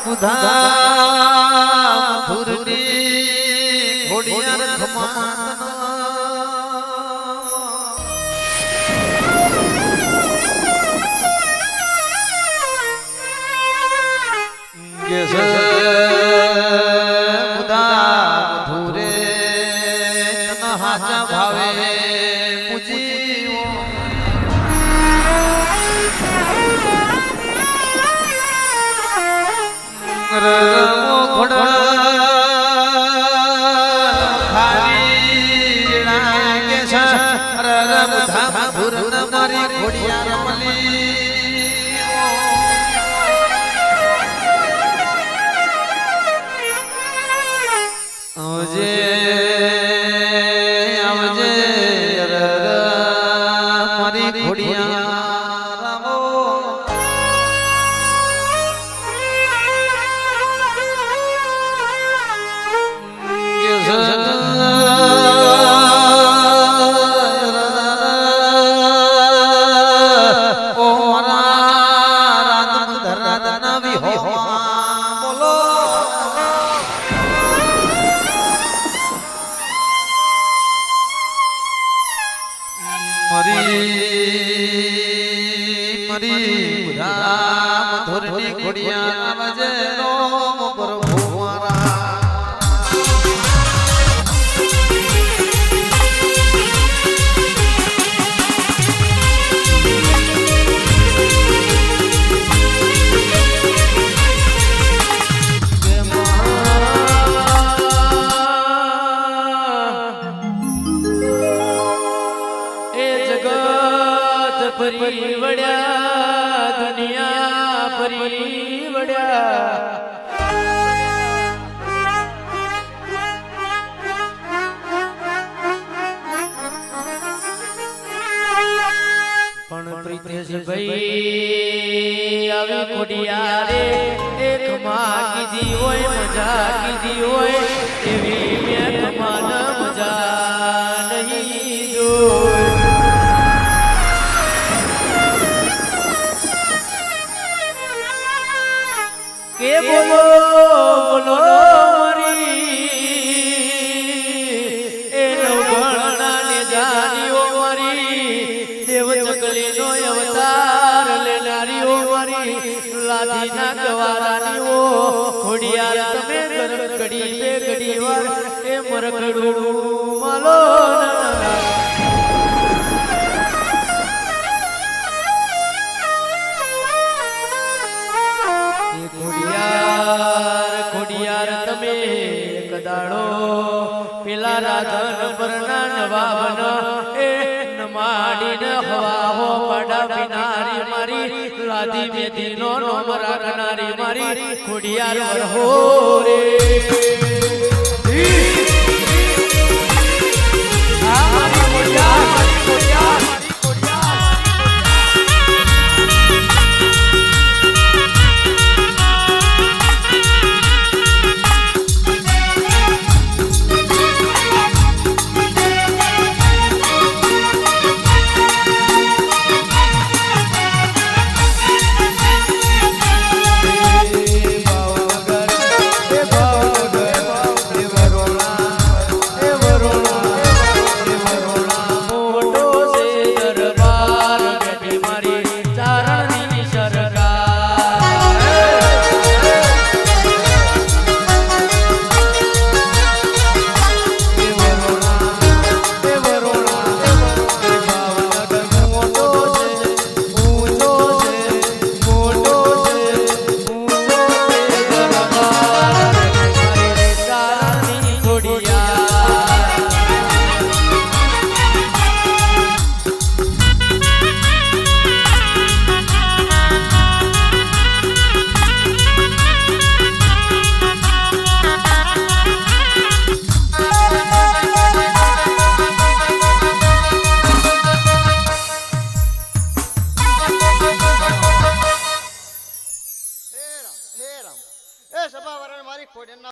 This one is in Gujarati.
ઉધા ધુરની ઘોડિયાર ખમાન કે ઉધા ધુરે તન હાચા ભાવે પૂજી મારી ઘોડિયાર આવજે આવજે મારી ઘોડિયાર મધુરની ઘોડિયા આવજે રોમ પ્રભુ ફરી વડ્યા દુનિયા ફરી વડ્યા પણ પ્રિતેશ ભાઈ આવી ખોડિયા રે એક માં કીધી હોય મજા કીધી હોય એવી મેં કમાન મજા નહીં જોઈ કે બોલો બોલો મારી એનો ગણના ને જાનીઓ મારી દેવ ચકલીનો અવતાર લેનારીઓ મારી લાદીના ગવારાનીઓ ઘોડિયાર તમે ગરકડી બે ઘડી વાર એ મરકડું માલો ખોડિયાર તમે કદાડો પેલા રાધન પરના નવાબન એ નમાડીને હવા હો પાડા બિનારી મારી લાદી મેદીનો નોમ રાખનારી મારી ખોડિયાર વરહો રે આ મારી ખોડિયાર